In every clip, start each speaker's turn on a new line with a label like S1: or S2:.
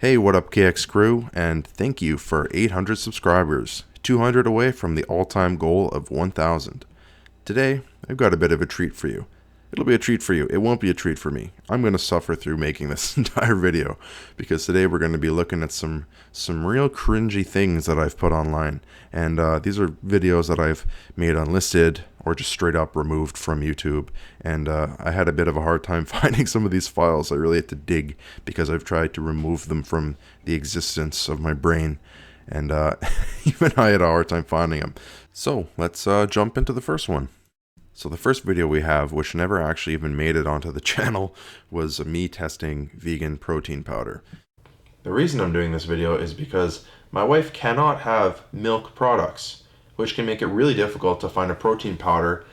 S1: Hey, what up, KX crew, and thank you for 800 subscribers, 200 away from the all-time goal of 1,000. Today, I've got a bit of a treat for you. It'll be a treat for you. It won't be a treat for me. I'm going to suffer through making this entire video, because today we're going to be looking at some real cringy things that I've put online. And these are videos that I've made unlisted or just straight up removed from YouTube. And I had a bit of a hard time finding some of these files. I really had to dig because I've tried to remove them from the existence of my brain. And even I had a hard time finding them. So let's jump into the first one. So the first video we have, which never actually even made it onto the channel, was me testing vegan protein powder. The reason I'm doing this video is because my wife cannot have milk products, which can make it really difficult to find a protein powder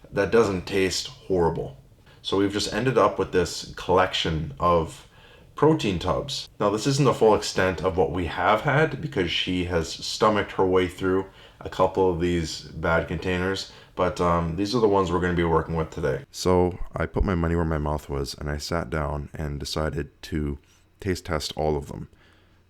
S1: that doesn't taste horrible. So we've just ended up with this collection of protein tubs. Now this isn't the full extent of what we have had because she has stomached her way through a couple of these bad containers, but these are the ones we're going to be working with today. So I put my money where my mouth was and I sat down and decided to taste test all of them.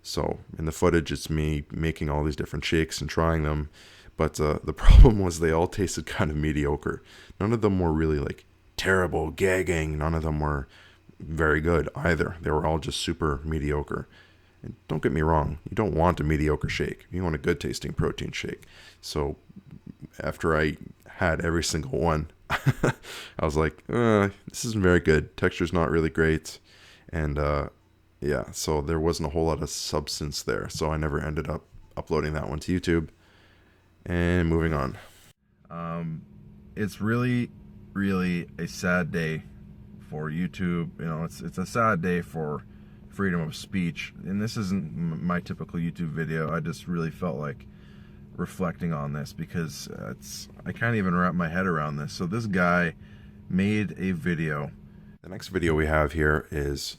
S1: So in the footage it's me making all these different shakes and trying them, but the problem was they all tasted kind of mediocre. None of them were really like terrible, gagging. None of them were very good either. They were all just super mediocre. And don't get me wrong, you don't want a mediocre shake. You want a good tasting protein shake. So after I had every single one, I was like, this isn't very good. Texture's not really great. And yeah, so there wasn't a whole lot of substance there. So I never ended up uploading that one to YouTube. And moving on. It's really, really a sad day for YouTube. You know, it's a sad day for freedom of speech. And this isn't my typical YouTube video. I just really felt like reflecting on this because I can't even wrap my head around this. So this guy made a video. The next video we have here is,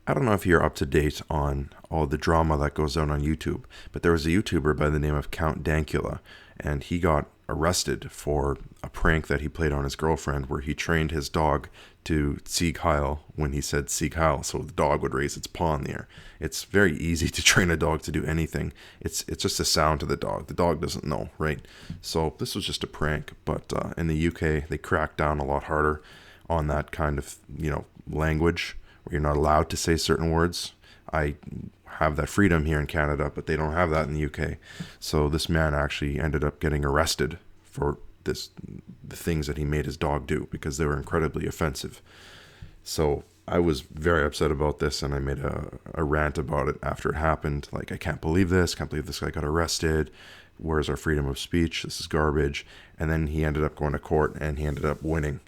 S1: I don't know if you're up to date on all the drama that goes on YouTube, but there was a YouTuber by the name of Count Dankula, and he got arrested for a prank that he played on his girlfriend where he trained his dog to Sieg Heil when he said Sieg Heil, so the dog would raise its paw in the air. It's very easy to train a dog to do anything. It's just a sound to the dog. The dog doesn't know, right? So this was just a prank, but in the UK they cracked down a lot harder on that kind of, language where you're not allowed to say certain words. I have that freedom here in Canada, but they don't have that in the UK. So this man actually ended up getting arrested for the things that he made his dog do because they were incredibly offensive. So I was very upset about this, and I made a rant about it after it happened. Like, I can't believe this guy got arrested. Where's our freedom of speech? This is garbage. And then he ended up going to court and he ended up winning.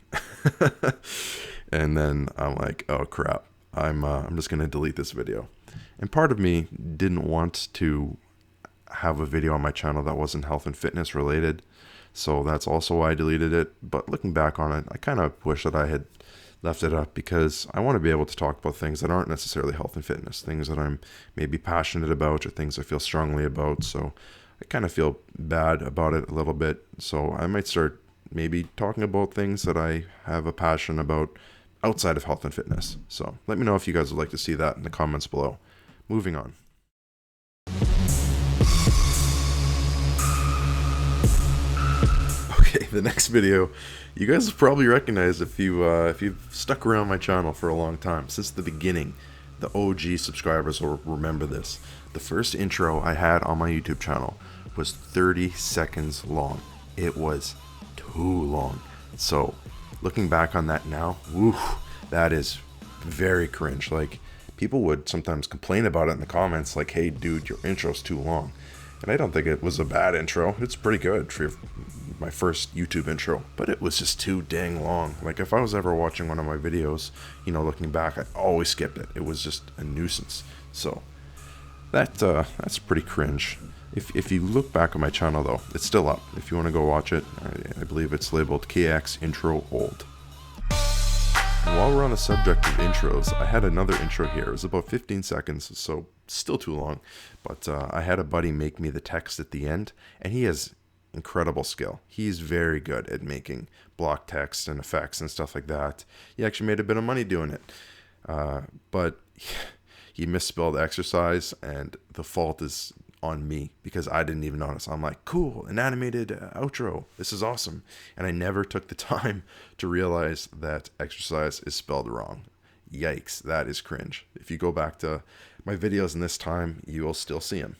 S1: And then I'm like, oh crap, I'm just gonna delete this video. And part of me didn't want to have a video on my channel that wasn't health and fitness related, so that's also why I deleted it. But looking back on it, I kind of wish that I had left it up because I want to be able to talk about things that aren't necessarily health and fitness, things that I'm maybe passionate about or things I feel strongly about. So I kind of feel bad about it a little bit, so I might start maybe talking about things that I have a passion about outside of health and fitness. So let me know if you guys would like to see that in the comments below. Moving on. Okay, the next video you guys have probably recognized if you've stuck around my channel for a long time, since the beginning. The OG subscribers will remember this. The first intro I had on my YouTube channel was 30 seconds long. It was too long. So looking back on that now, that is very cringe. Like, people would sometimes complain about it in the comments, like, hey dude, your intro's too long. And I don't think it was a bad intro. It's pretty good for my first YouTube intro, but it was just too dang long. Like, if I was ever watching one of my videos, looking back, I always skipped it. It was just a nuisance. So that's pretty cringe. If you look back on my channel though, it's still up. If you want to go watch it, I believe it's labeled KX Intro Old. And while we're on the subject of intros, I had another intro here. It was about 15 seconds, so still too long. But I had a buddy make me the text at the end, and he has incredible skill. He's very good at making block text and effects and stuff like that. He actually made a bit of money doing it. But he misspelled exercise, and the fault is on me because I didn't even notice. I'm like, cool, an animated outro. This is awesome. And I never took the time to realize that exercise is spelled wrong. Yikes, that is cringe. If you go back to my videos in this time, you will still see them.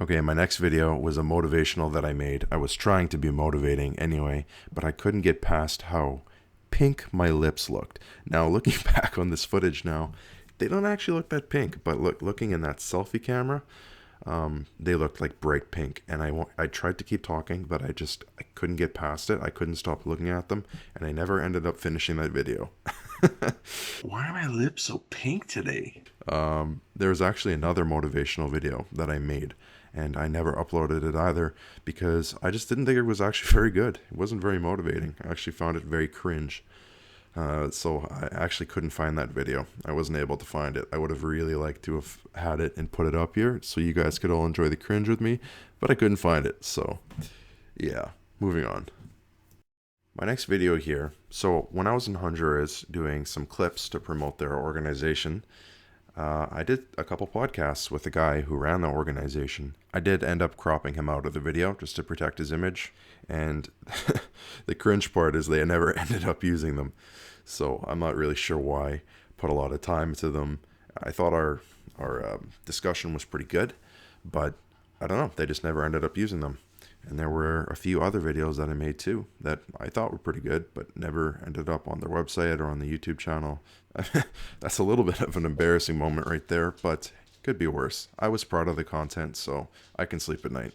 S1: Okay, my next video was a motivational that I made. I was trying to be motivating anyway, but I couldn't get past how pink my lips looked. Now, looking back on this footage now, they don't actually look that pink, but looking in that selfie camera, they looked like bright pink. And I tried to keep talking, but I couldn't get past it. I couldn't stop looking at them, and I never ended up finishing that video.
S2: Why are my lips so pink today?
S1: There's actually another motivational video that I made, and I never uploaded it either because I just didn't think it was actually very good. It wasn't very motivating. I actually found it very cringe. So I actually couldn't find that video. I wasn't able to find it. I would have really liked to have had it and put it up here so you guys could all enjoy the cringe with me, but I couldn't find it. So yeah, moving on. My next video here. So when I was in Honduras doing some clips to promote their organization, I did a couple podcasts with the guy who ran the organization. I did end up cropping him out of the video just to protect his image, and the cringe part is they never ended up using them. So I'm not really sure why. Put a lot of time into them. I thought our discussion was pretty good, but I don't know. They just never ended up using them. And there were a few other videos that I made too that I thought were pretty good, but never ended up on their website or on the YouTube channel. That's a little bit of an embarrassing moment right there, but could be worse. I was proud of the content, so I can sleep at night.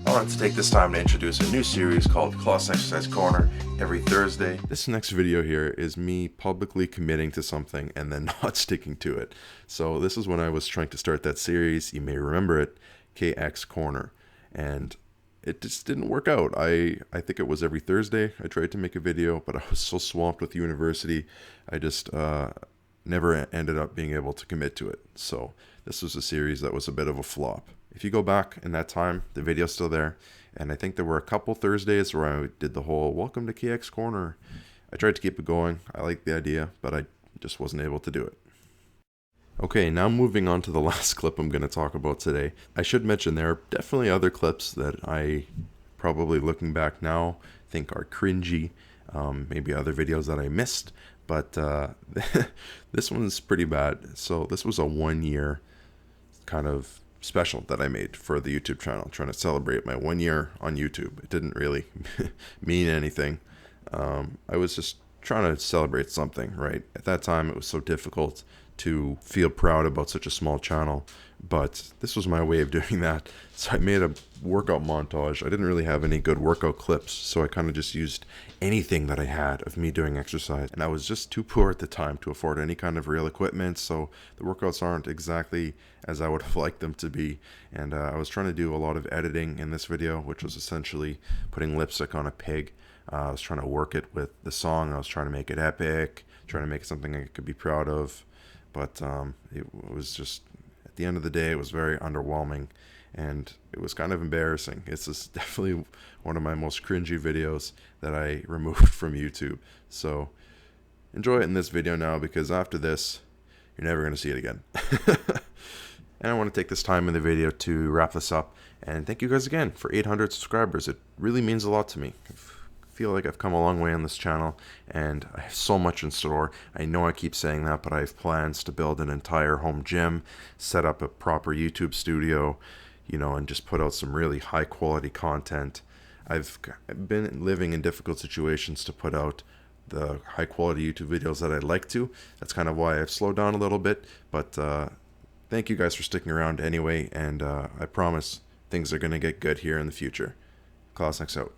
S1: I wanted to take this time to introduce a new series called Klassen Exercise Corner every Thursday. This next video here is me publicly committing to something and then not sticking to it. So this is when I was trying to start that series. You may remember it, KX Corner. And it just didn't work out. I think it was every Thursday I tried to make a video, but I was so swamped with university, I just never ended up being able to commit to it. So this was a series that was a bit of a flop. If you go back in that time, the video's still there, and I think there were a couple Thursdays where I did the whole Welcome to KX Corner. I tried to keep it going. I liked the idea, but I just wasn't able to do it. Okay, now moving on to the last clip I'm going to talk about today. I should mention there are definitely other clips that I, probably looking back now, think are cringy. Maybe other videos that I missed, but this one's pretty bad. So this was a 1 year kind of special that I made for the YouTube channel, trying to celebrate my 1 year on YouTube. It didn't really mean anything. I was just trying to celebrate something, right? At that time, it was so difficult to feel proud about such a small channel, but this was my way of doing that. So I made a workout montage. I didn't really have any good workout clips, so I kind of just used anything that I had of me doing exercise, and I was just too poor at the time to afford any kind of real equipment, so the workouts aren't exactly as I would have liked them to be. And I was trying to do a lot of editing in this video, which was essentially putting lipstick on a pig. I was trying to work it with the song. I was trying to make it epic, trying to make it something I could be proud of. But it was just, at the end of the day, it was very underwhelming, and it was kind of embarrassing. It's just definitely one of my most cringy videos that I removed from YouTube. So enjoy it in this video now, because after this, you're never going to see it again. And I want to take this time in the video to wrap this up, and thank you guys again for 800 subscribers. It really means a lot to me. I feel like I've come a long way on this channel, and I have so much in store. I know I keep saying that, but I have plans to build an entire home gym, set up a proper YouTube studio, and just put out some really high quality content. I've been living in difficult situations to put out the high quality YouTube videos that I'd like to. That's kind of why I've slowed down a little bit, but thank you guys for sticking around anyway, and I promise things are going to get good here in the future. Klassen out.